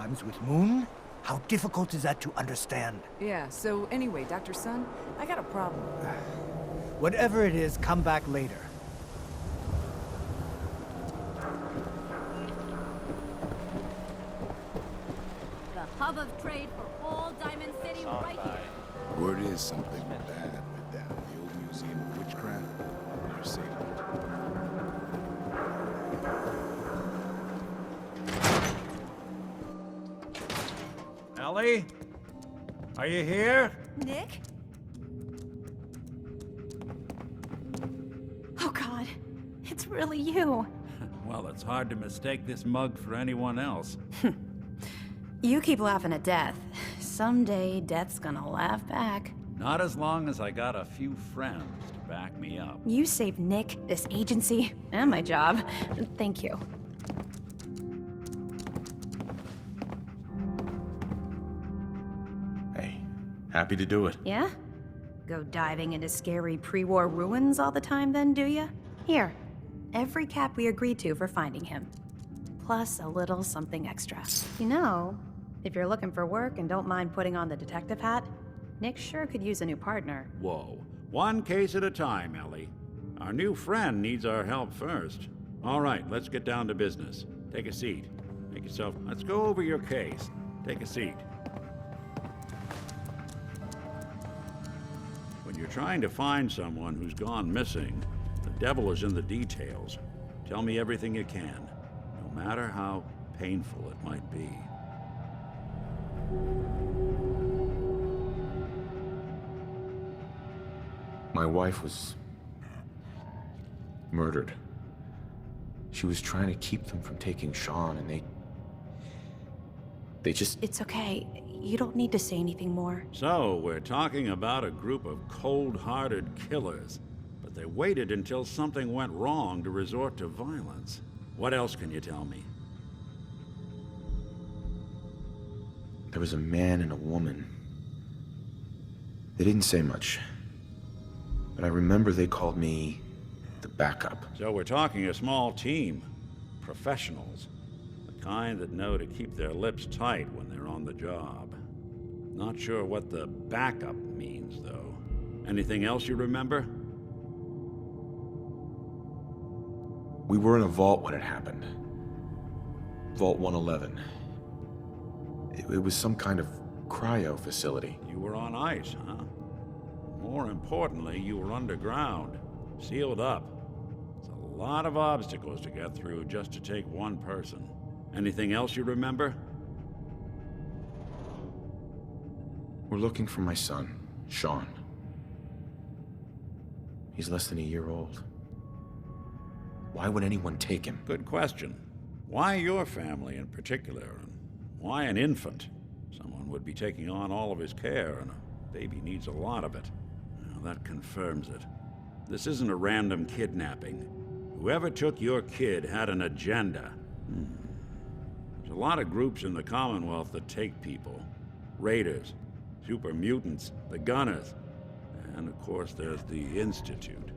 rhymes with moon? How difficult is that to understand? Yeah, so anyway, Dr. Sun, I got a problem. Whatever it is, come back later. The hub of trade for all Diamond City right here. Word is something bad went down in the old Museum of Witchcraft near Salem. Ellie? Are you here? Nick? Oh God, it's really you. Well, it's hard to mistake this mug for anyone else. You keep laughing at death. Someday, death's gonna laugh back. Not as long as I got a few friends to back me up. You saved Nick, this agency, and my job. Thank you. Hey, happy to do it. Yeah? Go diving into scary pre-war ruins all the time then, do ya? Here, every cap we agreed to for finding him. Plus a little something extra. You know, if you're looking for work and don't mind putting on the detective hat, Nick sure could use a new partner. Whoa. One case at a time, Ellie. Our new friend needs our help first. All right, let's get down to business. Take a seat. Make yourself... Let's go over your case. Take a seat. When you're trying to find someone who's gone missing, the devil is in the details. Tell me everything you can, no matter how painful it might be. My wife was murdered. She was trying to keep them from taking Sean, and they just... It's okay. You don't need to say anything more. So, we're talking about a group of cold-hearted killers, but they waited until something went wrong to resort to violence. What else can you tell me? There was a man and a woman. They didn't say much, but I remember they called me the backup. So we're talking a small team. Professionals. The kind that know to keep their lips tight when they're on the job. Not sure what the backup means, though. Anything else you remember? We were in a vault when it happened. Vault 111. It was some kind of cryo facility. You were on ice, huh? More importantly, you were underground. Sealed up. It's a lot of obstacles to get through just to take one person. Anything else you remember? We're looking for my son, Sean. He's less than a year old. Why would anyone take him? Good question. Why your family in particular? And why an infant? Someone would be taking on all of his care, and a baby needs a lot of it. Well, that confirms it. This isn't a random kidnapping. Whoever took your kid had an agenda. There's a lot of groups in the Commonwealth that take people. Raiders, super mutants, the Gunners, and of course there's the Institute.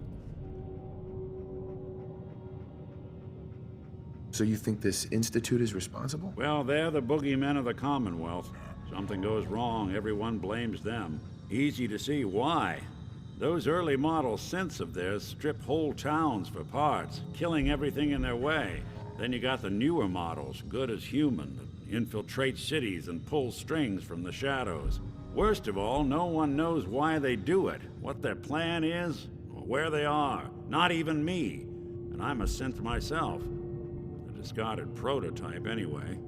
So you think this institute is responsible? Well, they're the boogeymen of the Commonwealth. Something goes wrong, everyone blames them. Easy to see why. Those early model synths of theirs strip whole towns for parts, killing everything in their way. Then you got the newer models, good as human, that infiltrate cities and pull strings from the shadows. Worst of all, no one knows why they do it, what their plan is, or where they are. Not even me. And I'm a synth myself. A discarded prototype, anyway.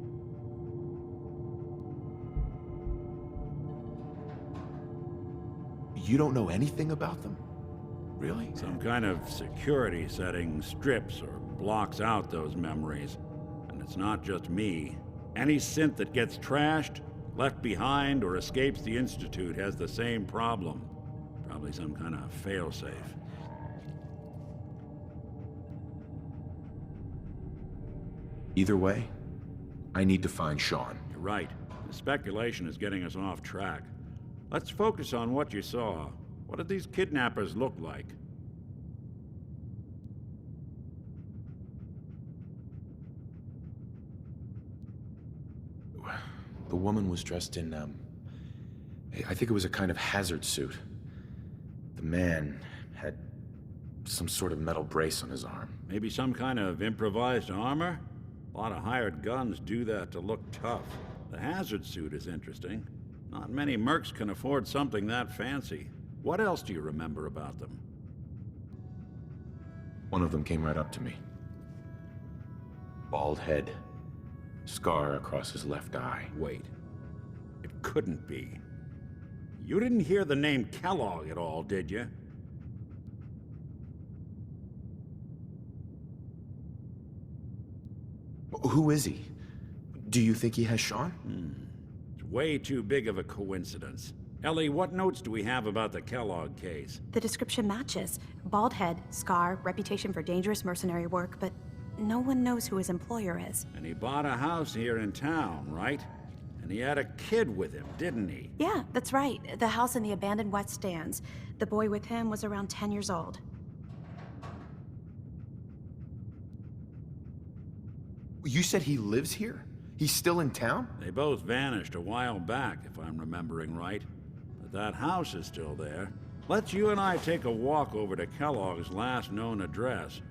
You don't know anything about them? Really? Some kind of security setting strips or blocks out those memories. And it's not just me. Any synth that gets trashed, left behind, or escapes the Institute has the same problem. Probably some kind of failsafe. Either way, I need to find Sean. You're right. The speculation is getting us off track. Let's focus on what you saw. What did these kidnappers look like? The woman was dressed in, I think it was a kind of hazard suit. The man had some sort of metal brace on his arm. Maybe some kind of improvised armor? A lot of hired guns do that to look tough. The hazard suit is interesting. Not many mercs can afford something that fancy. What else do you remember about them? One of them came right up to me. Bald head. Scar across his left eye. Wait. It couldn't be. You didn't hear the name Kellogg at all, did you? Who is he? Do you think he has Sean? It's way too big of a coincidence. Ellie, what notes do we have about the Kellogg case? The description matches. Bald head, scar, reputation for dangerous mercenary work, but no one knows who his employer is. And he bought a house here in town, right? And he had a kid with him, didn't he? Yeah, that's right. The house in the abandoned West stands. The boy with him was around 10 years old. You said he lives here? He's still in town? They both vanished a while back, if I'm remembering right. But that house is still there. Let's you and I take a walk over to Kellogg's last known address.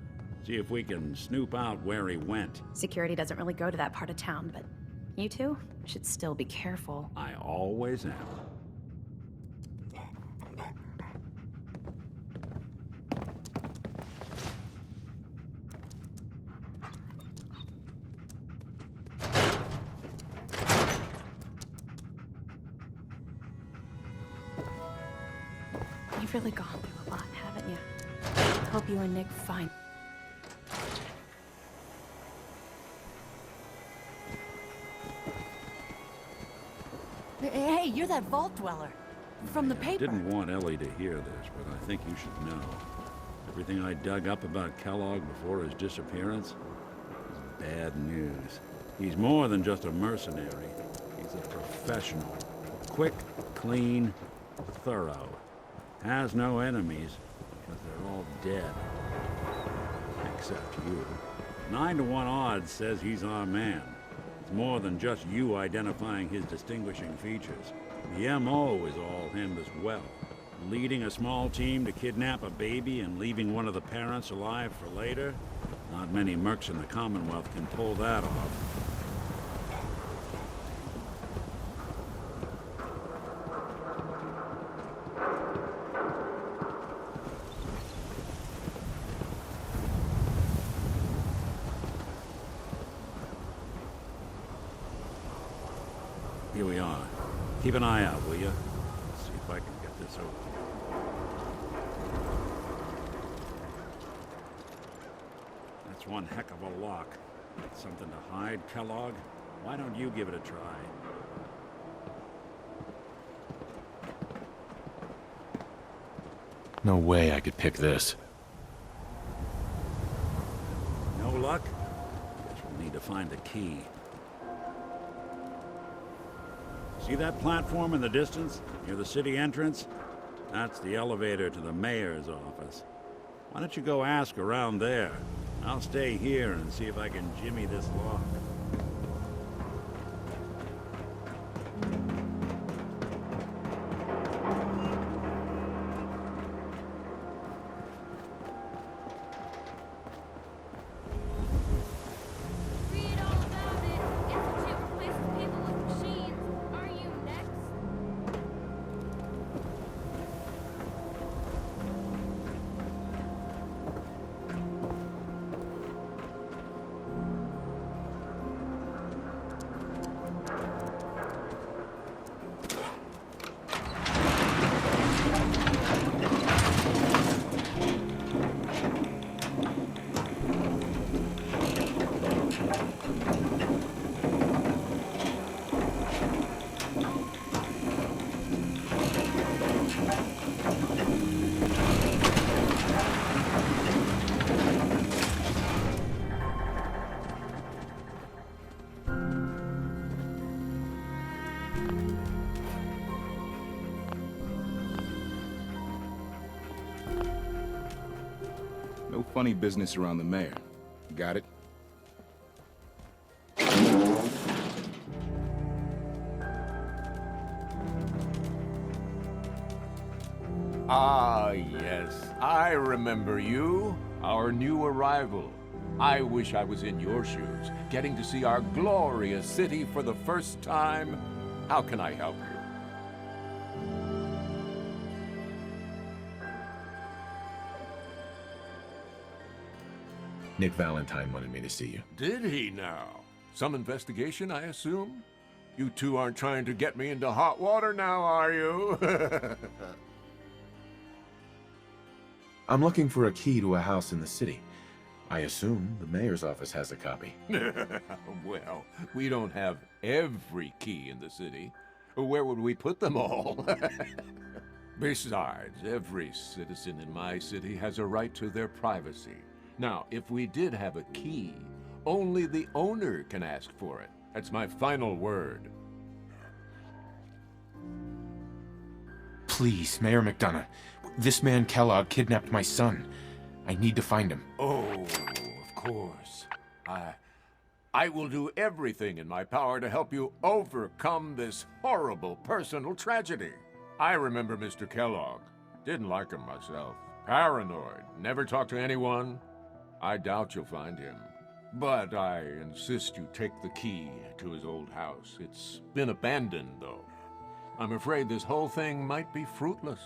See if we can snoop out where he went. Security doesn't really go to that part of town, but you two should still be careful. I always am. You've really gone through a lot, haven't you? Hope you and Nick find... Hey, you're that vault dweller. From the paper. Didn't want Ellie to hear this, but I think you should know. Everything I dug up about Kellogg before his disappearance is bad news. He's more than just a mercenary. He's a professional. Quick, clean, thorough. Has no enemies, because they're all dead. Except you. 9 to 1 odds says he's our man. It's more than just you identifying his distinguishing features. The M.O. is all him as well. Leading a small team to kidnap a baby and leaving one of the parents alive for later? Not many mercs in the Commonwealth can pull that off. Here we are. Keep an eye out, will you? Let's see if I can get this open. That's one heck of a lock. Something to hide, Kellogg? Why don't you give it a try? No way I could pick this. No luck? Guess we'll need to find the key. See that platform in the distance, near the city entrance? That's the elevator to the mayor's office. Why don't you go ask around there? I'll stay here and see if I can jimmy this lock. Read all about it. Institute replaces people with machines. Are you next? No funny business around the mayor. Got it? Ah, yes. I remember you. Our new arrival. I wish I was in your shoes, getting to see our glorious city for the first time. How can I help you? Nick Valentine wanted me to see you. Did he now? Some investigation, I assume? You two aren't trying to get me into hot water now, are you? I'm looking for a key to a house in the city. I assume the mayor's office has a copy. Well, we don't have every key in the city. Where would we put them all? Besides, every citizen in my city has a right to their privacy. Now, if we did have a key, only the owner can ask for it. That's my final word. Please, Mayor McDonough. This man Kellogg kidnapped my son. I need to find him. Oh, of course. I will do everything in my power to help you overcome this horrible personal tragedy. I remember Mr. Kellogg. Didn't like him myself. Paranoid. Never talked to anyone. I doubt you'll find him. But I insist you take the key to his old house. It's been abandoned, though. I'm afraid this whole thing might be fruitless.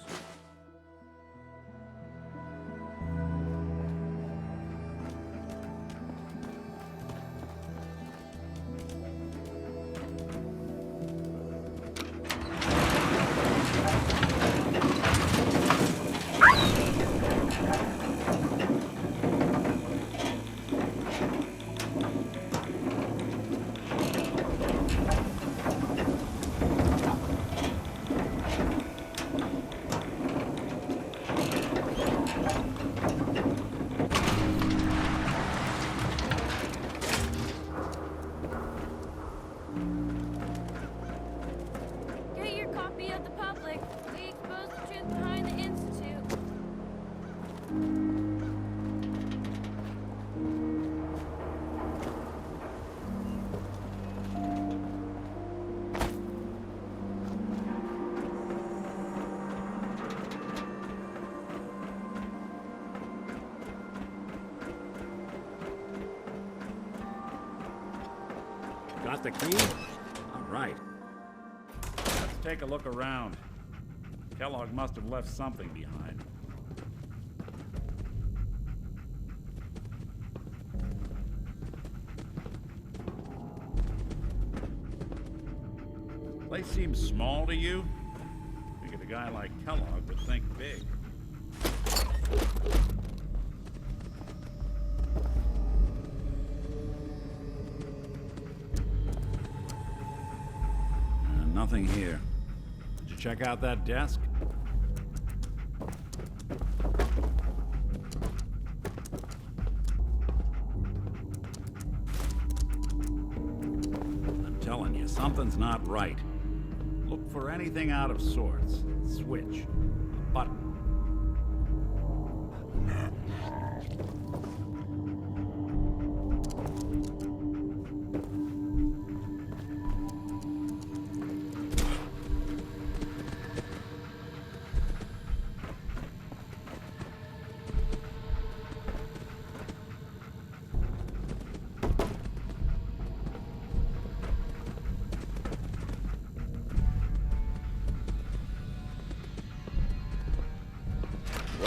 Get your copy of the public. We expose the truth behind the Institute. Got the key? All right. Let's take a look around. Kellogg must have left something behind. Place seems small to you? Figured a guy like Kellogg would think big. Nothing here. Did you check out that desk? I'm telling you, something's not right. Look for anything out of sorts. Switch. A button.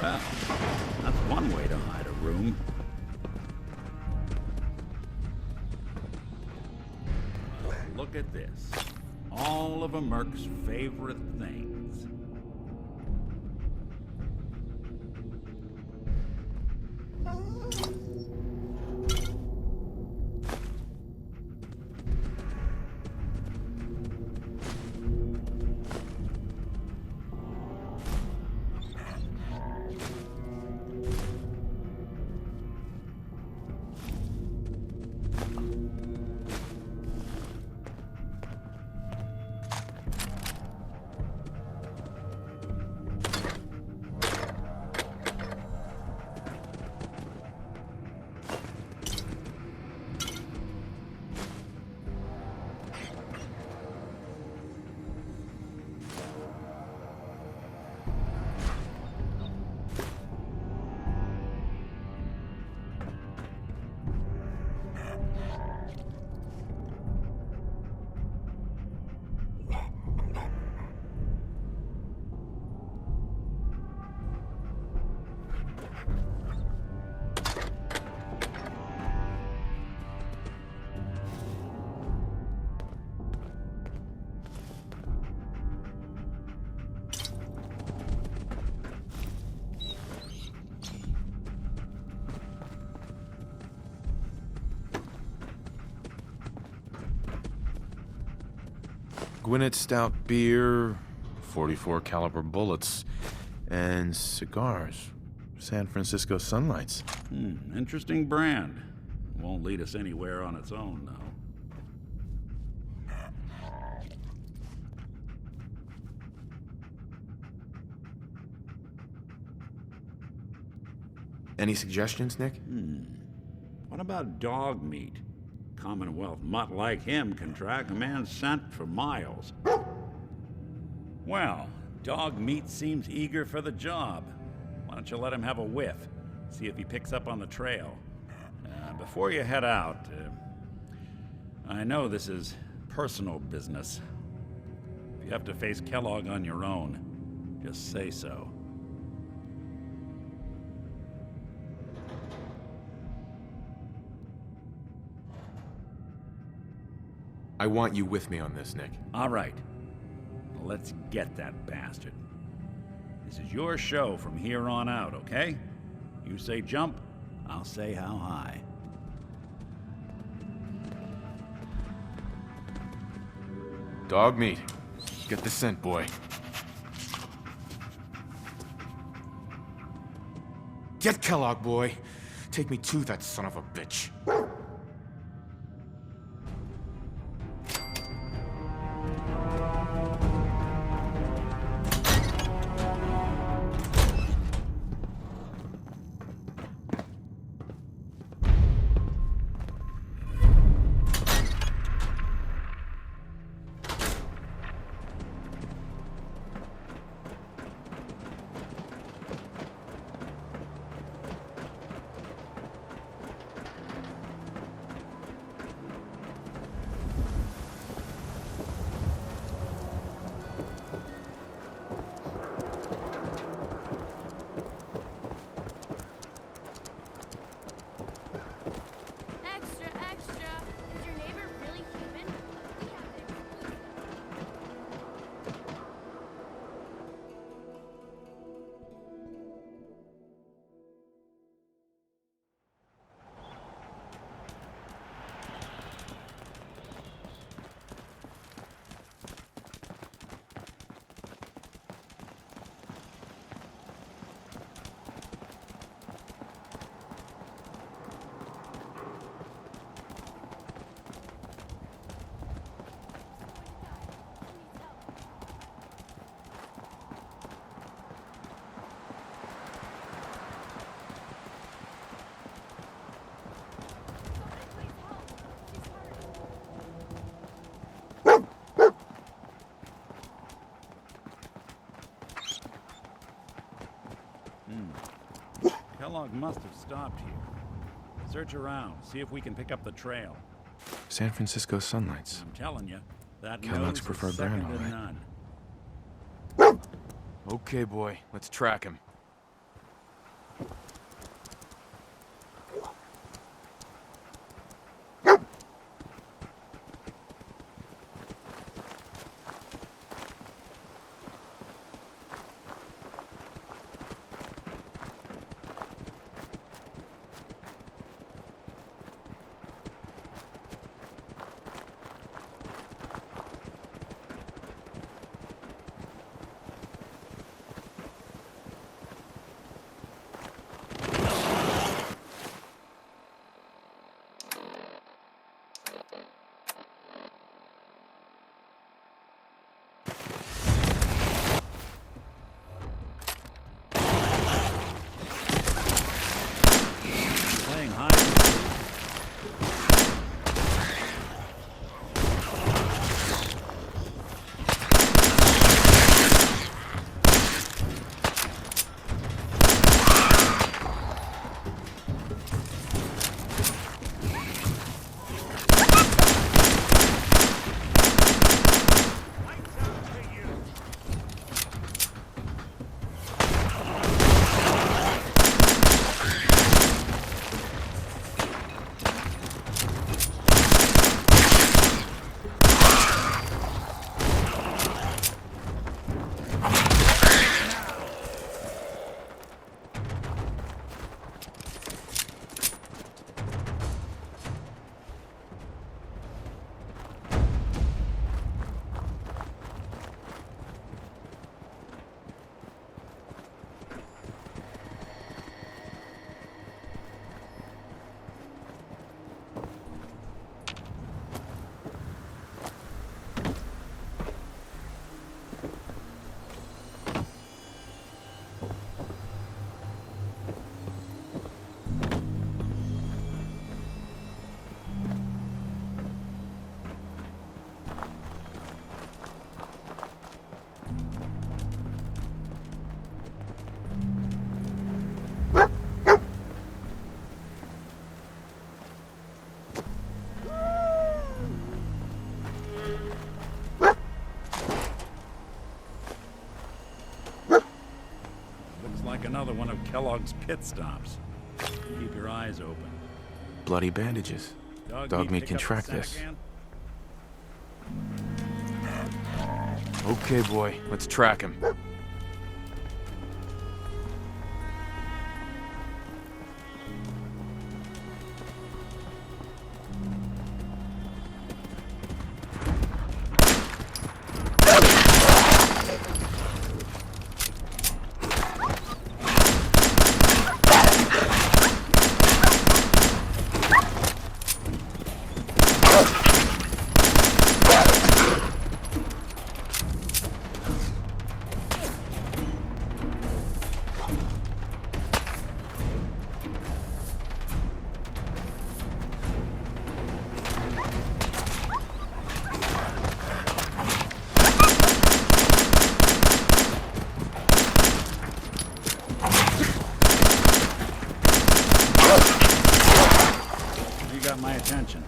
Well, that's one way to hide a room. Look at this. All of a Merc's favorite things. Gwinnett Stout beer, 44 caliber bullets, and cigars. San Francisco Sunlights. Interesting brand. Won't lead us anywhere on its own, though. Any suggestions, Nick? What about dog meat? Commonwealth mutt like him can track a man's scent for miles. Well, dog meat seems eager for the job. Why don't you let him have a whiff? See if he picks up on the trail. Before you head out, I know this is personal business. If you have to face Kellogg on your own, just say so. I want you with me on this, Nick. All right. Let's get that bastard. This is your show from here on out, okay? You say jump, I'll say how high. Dog meat. Get the scent, boy. Get Kellogg, boy. Take me to that son of a bitch. Extra, extra. Is your neighbor really human? We have to exclude them. Kellogg must have stopped here. Search around, see if we can pick up the trail. San Francisco Sunlights. I'm telling you, that Kellogg's nose is preferred second brand, to all none. Okay, boy. Let's track him. another one of Kellogg's pit stops. Keep your eyes open. Bloody bandages. Dog meat pick can up the track sack this. can? Okay, boy, let's track him. You got my attention.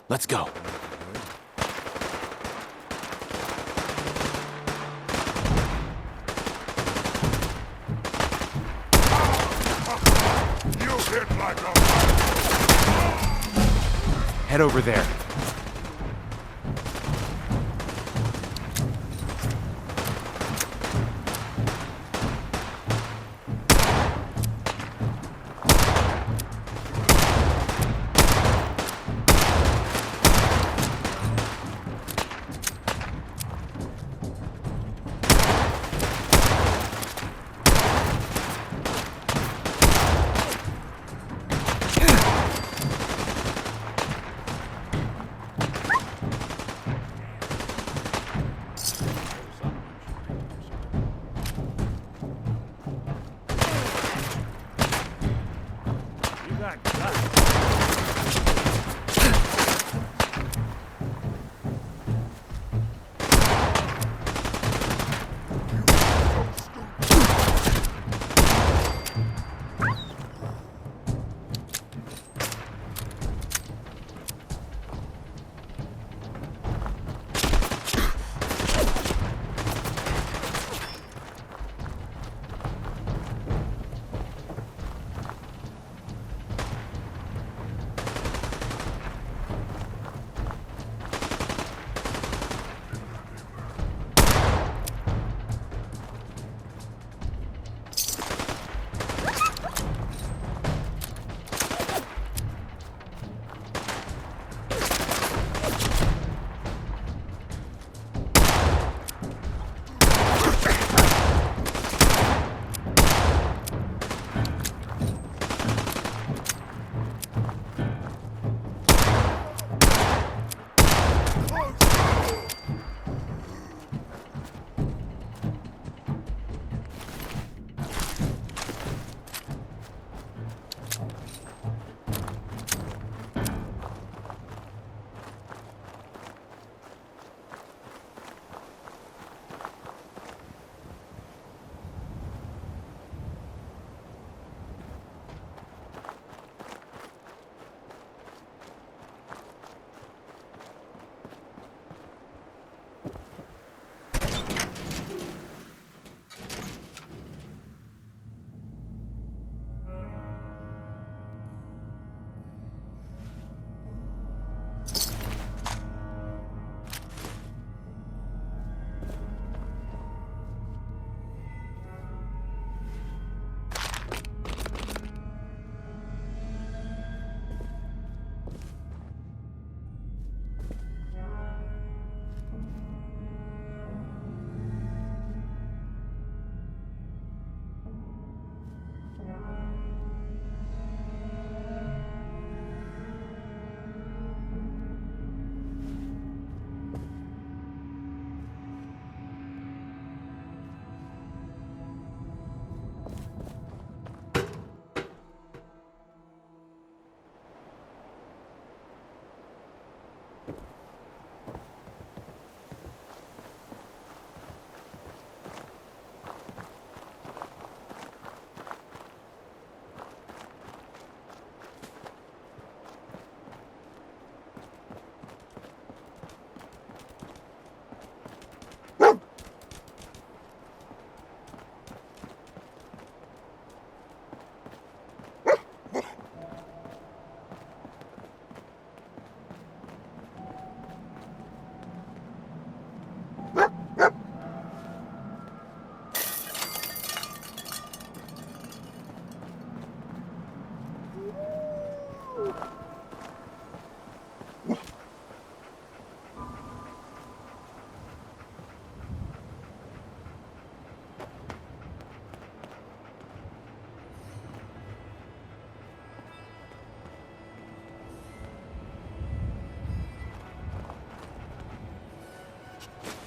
Let's go. You hit like a... Head over there.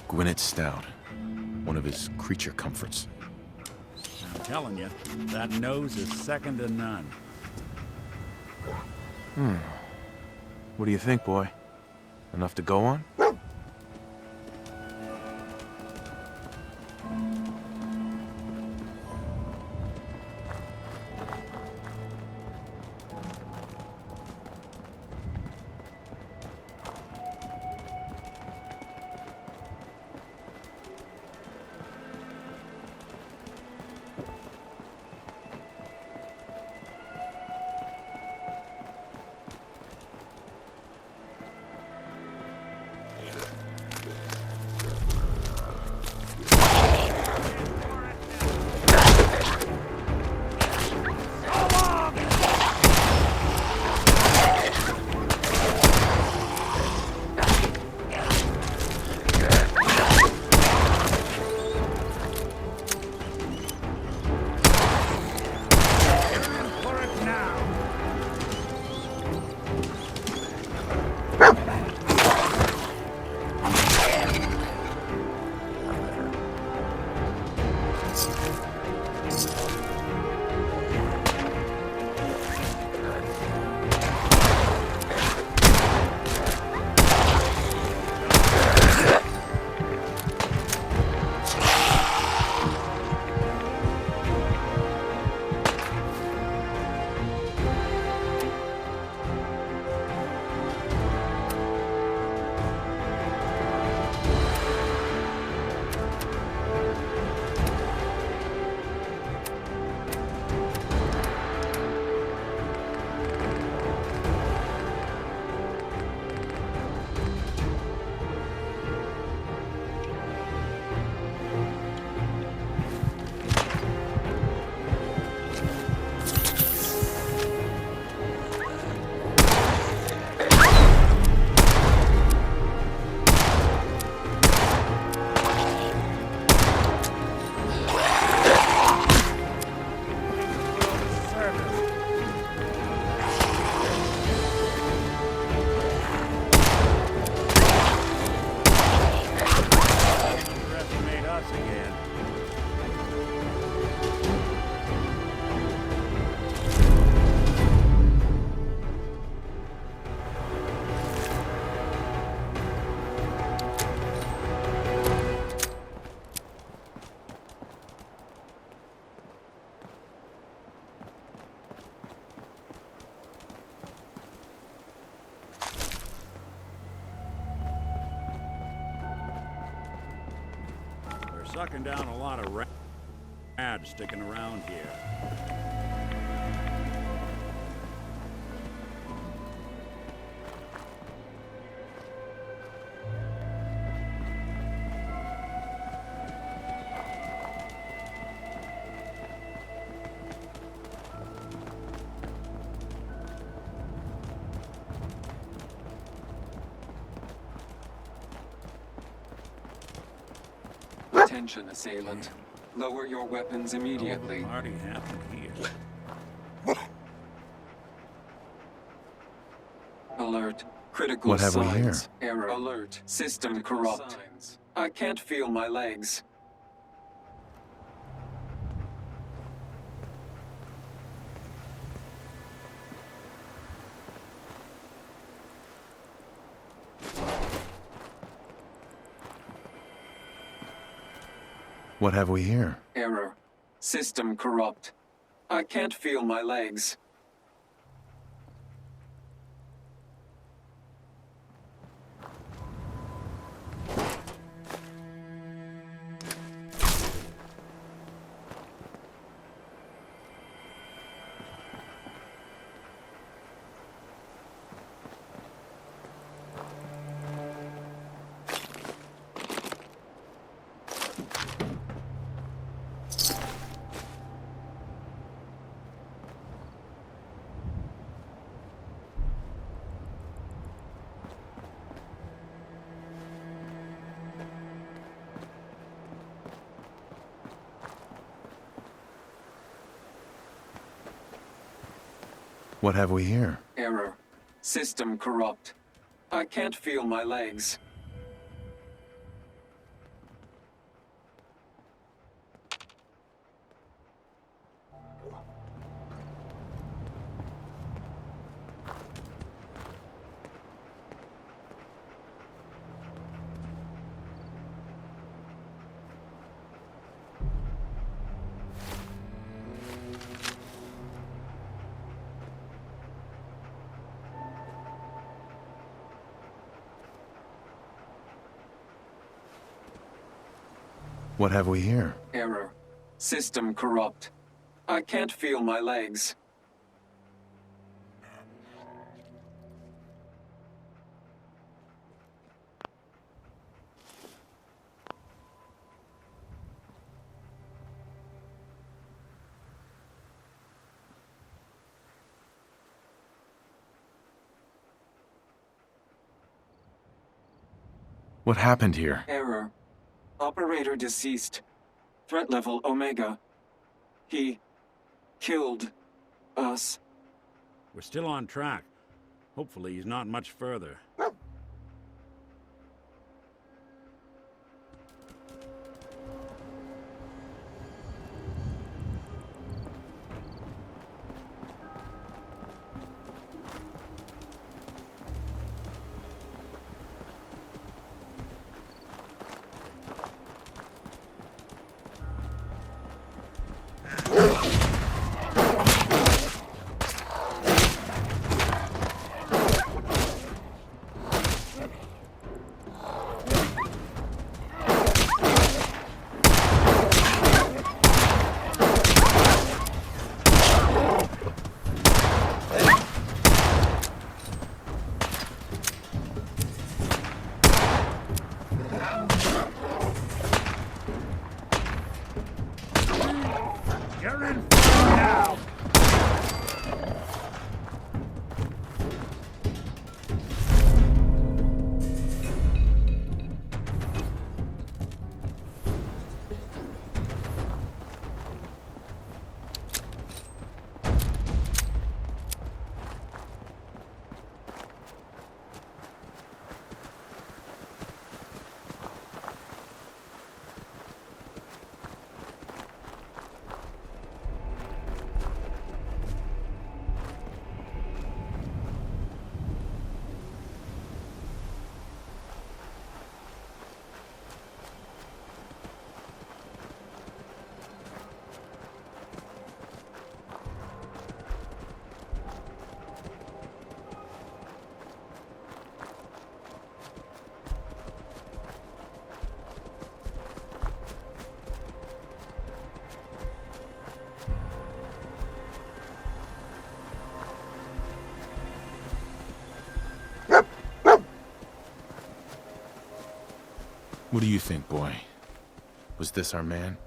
Gwyneth Stout. One of his creature comforts. I'm telling you, that nose is second to none. What do you think, boy? Enough to go on? sucking down a lot of rads sticking around here. Attention, assailant. Lower your weapons immediately. What party happened here? Alert. Critical What have we here? signs. Error. Alert. System corrupt. I can't feel my legs. What have we here? Error. System corrupt. I can't feel my legs. What have we here? Error. System corrupt. I can't feel my legs. What have we here? Error. System corrupt. I can't feel my legs. What happened here? Error. Operator deceased. Threat level Omega. He killed us. We're still on track. Hopefully he's not much further. What do you think, boy? Was this our man?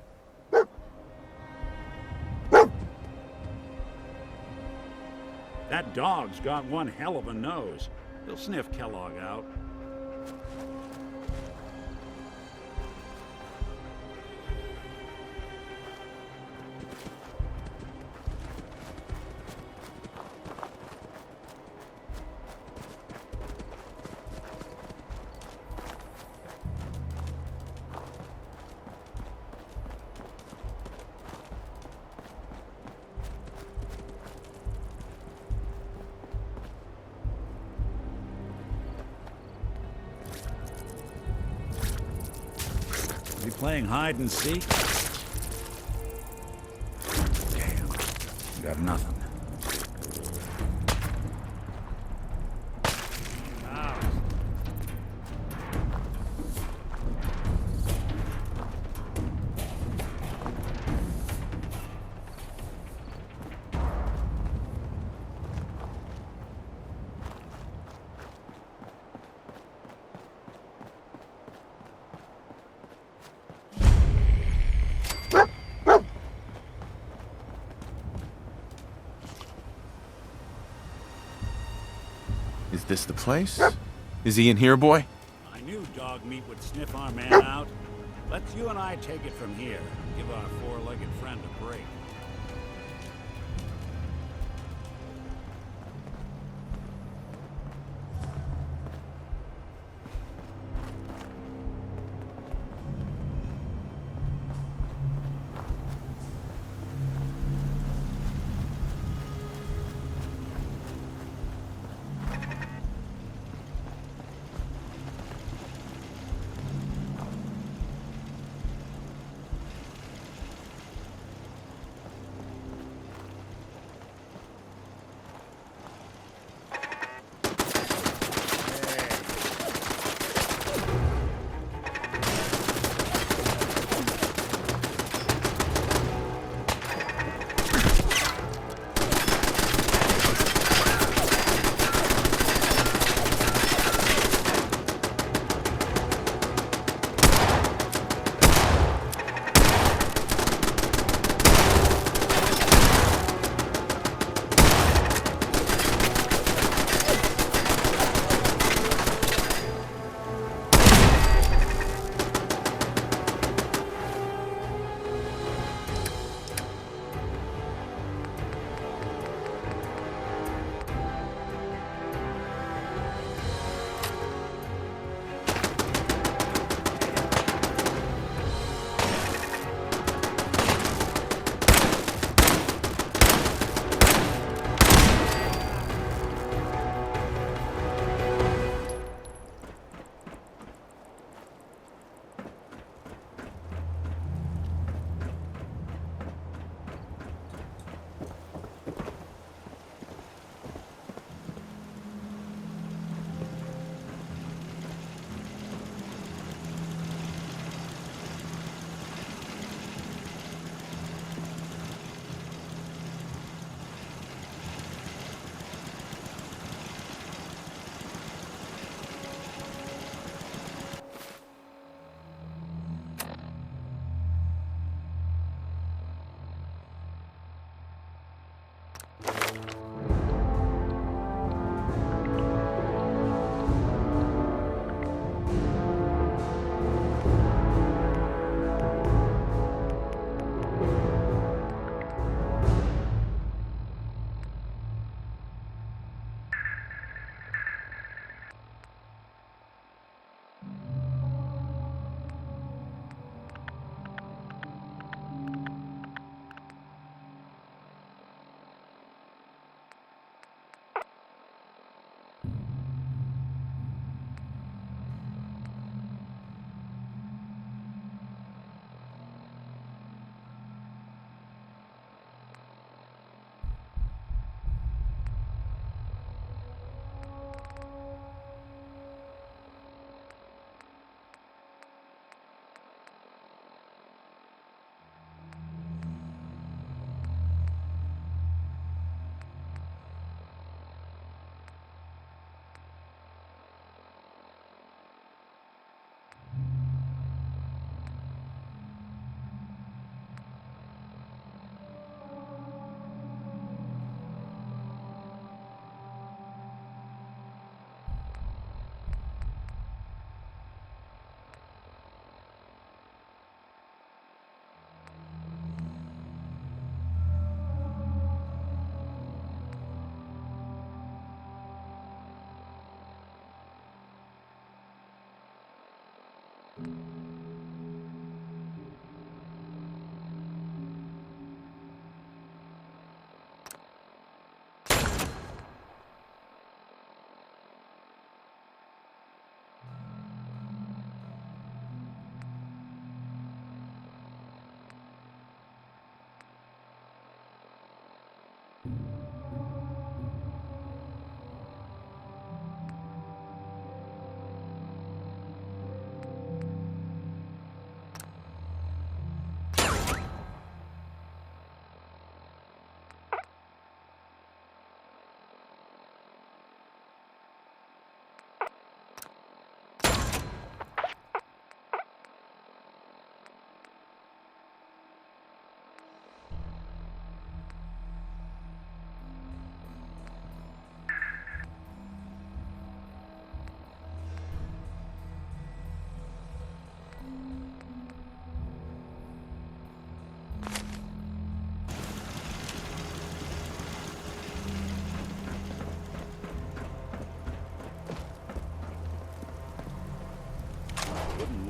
That dog's got one hell of a nose. He'll sniff Kellogg out. You playing hide and seek? Damn, you got nothing. Is this the place? Is he in here, boy? I knew dog meat would sniff our man out. Let's you and I take it from here. Give our four-legged friend a break.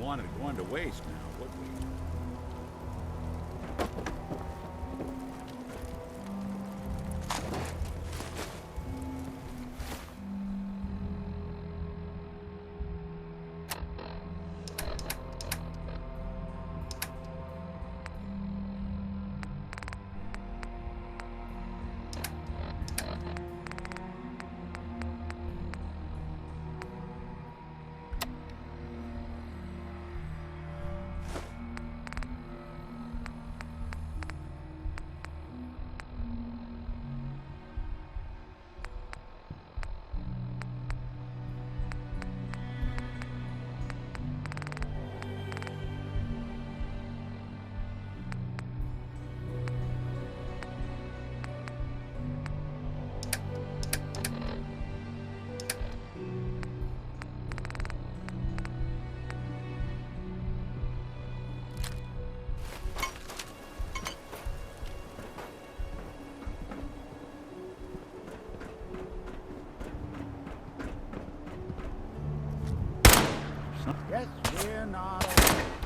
wanted going to waste now, would we? Yes, we're not.